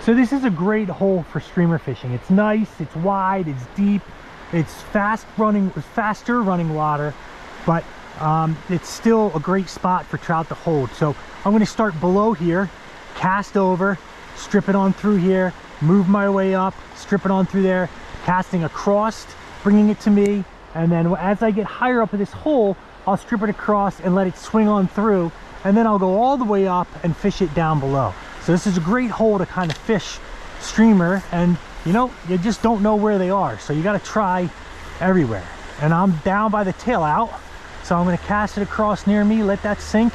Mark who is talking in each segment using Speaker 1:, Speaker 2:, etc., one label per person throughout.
Speaker 1: So this is a great hole for streamer fishing. It's nice, it's wide, it's deep, it's faster running water, but it's still a great spot for trout to hold. So I'm going to start below here, cast over, strip it on through here, move my way up, strip it on through there, casting across, bringing it to me, and then as I get higher up in this hole, I'll strip it across and let it swing on through, and then I'll go all the way up and fish it down below. So this is a great hole to kind of fish streamer, and you know, you just don't know where they are, so you got to try everywhere. And I'm down by the tail out, so I'm going to cast it across near me, let that sink,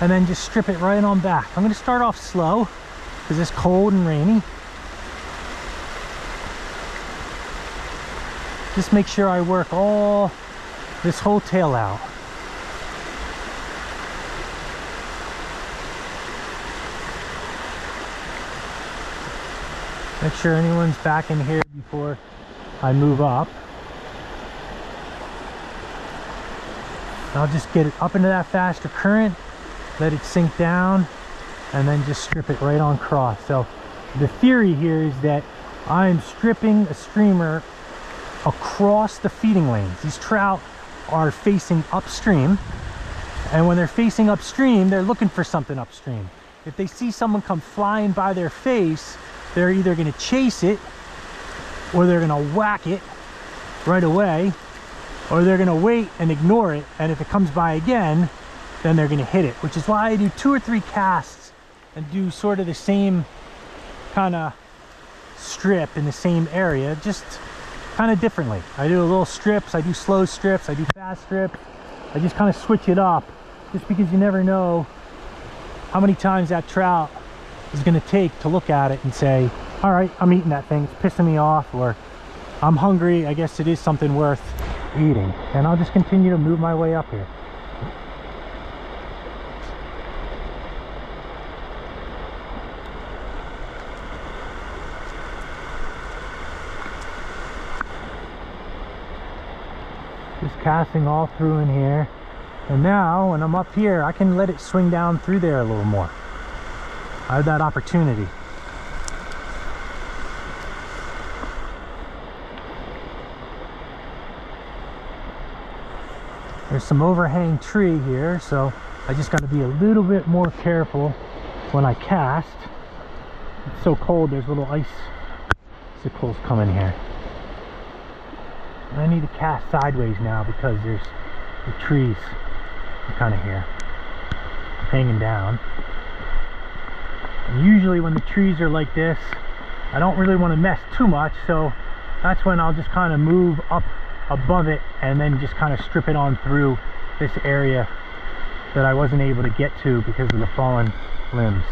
Speaker 1: and then just strip it right on back. I'm going to start off slow because it's cold and rainy. Just make sure I work all this whole tail out. Make sure anyone's back in here before I move up. I'll just get it up into that faster current, let it sink down, and then just strip it right on across. So the theory here is that I'm stripping a streamer across the feeding lanes. These trout are facing upstream, and when they're facing upstream, they're looking for something upstream. If they see someone come flying by their face, they're either going to chase it, or they're going to whack it right away, or they're going to wait and ignore it, and if it comes by again, then they're going to hit it. Which is why I do 2 or 3 casts and do sort of the same kind of strip in the same area, just kind of differently. I do a little strips, I do slow strips, I do fast strips. I just kind of switch it up, just because you never know how many times that trout is going to take to look at it and say, all right, I'm eating that thing, it's pissing me off, or I'm hungry, I guess it is something worth eating. And I'll just continue to move my way up here. Just casting all through in here. And now when I'm up here, I can let it swing down through there a little more. I have that opportunity. There's some overhang tree here, so I just got to be a little bit more careful when I cast. It's so cold, there's little icicles coming here. And I need to cast sideways now because there's the trees are kind of here, hanging down. And usually when the trees are like this, I don't really want to mess too much, so that's when I'll just kind of move up above it and then just kind of strip it on through this area that I wasn't able to get to because of the fallen limbs.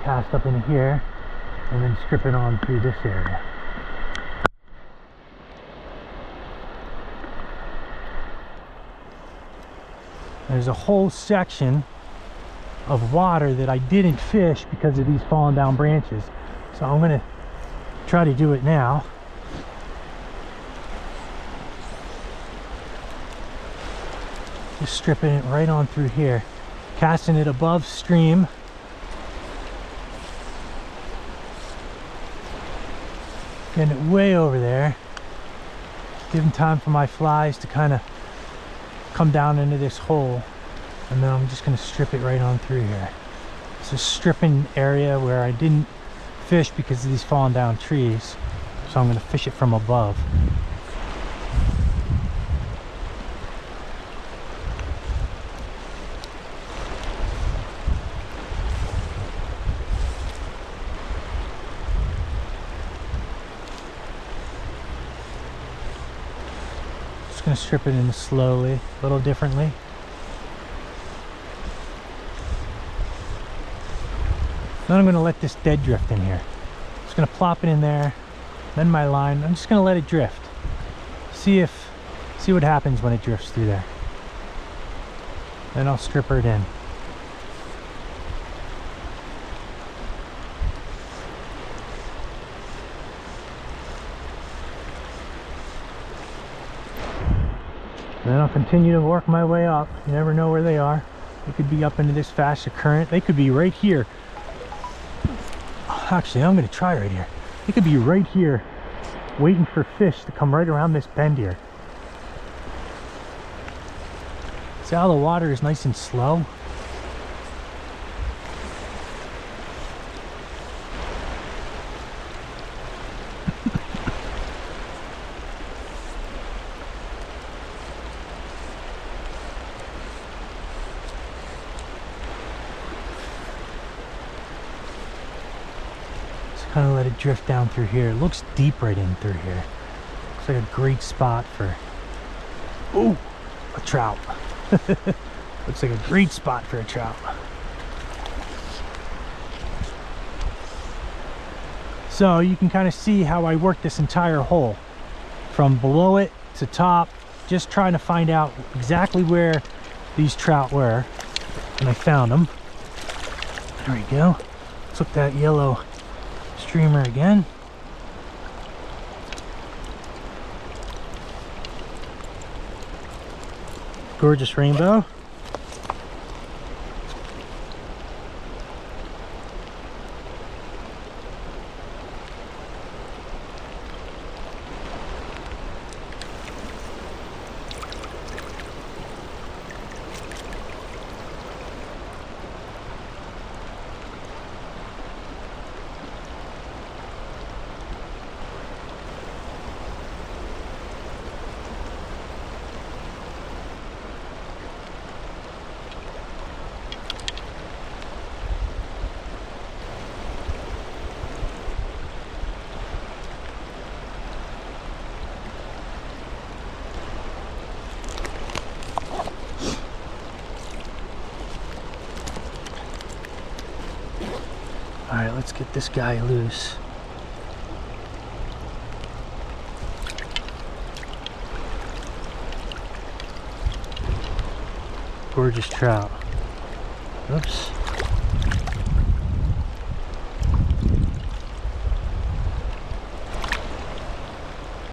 Speaker 1: Cast up in here and then strip it on through this area. There's a whole section of water that I didn't fish because of these fallen down branches. So I'm going to try to do it now. Just stripping it right on through here. Casting it above stream. Getting it way over there. Giving time for my flies to kind of come down into this hole, and then I'm just going to strip it right on through here. It's a stripping area where I didn't fish because of these fallen down trees, so I'm going to fish it from above. Going to strip it in slowly, a little differently. Then I'm going to let this dead drift in here. Just going to plop it in there, then my line. I'm just going to let it drift. See what happens when it drifts through there. Then I'll strip it in. Then I'll continue to work my way up. You never know where they are. They could be up into this faster current. They could be right here. Actually, I'm going to try right here. They could be right here waiting for fish to come right around this bend here. See how the water is nice and slow? Kind of let it drift down through here. It looks deep right in through here. Looks like a great spot for, ooh, a trout. Looks like a great spot for a trout. So you can kind of see how I worked this entire hole from below it to top, just trying to find out exactly where these trout were, and I found them. There we go. Took that yellow streamer again. Gorgeous rainbow. All right, let's get this guy loose. Gorgeous trout. Oops.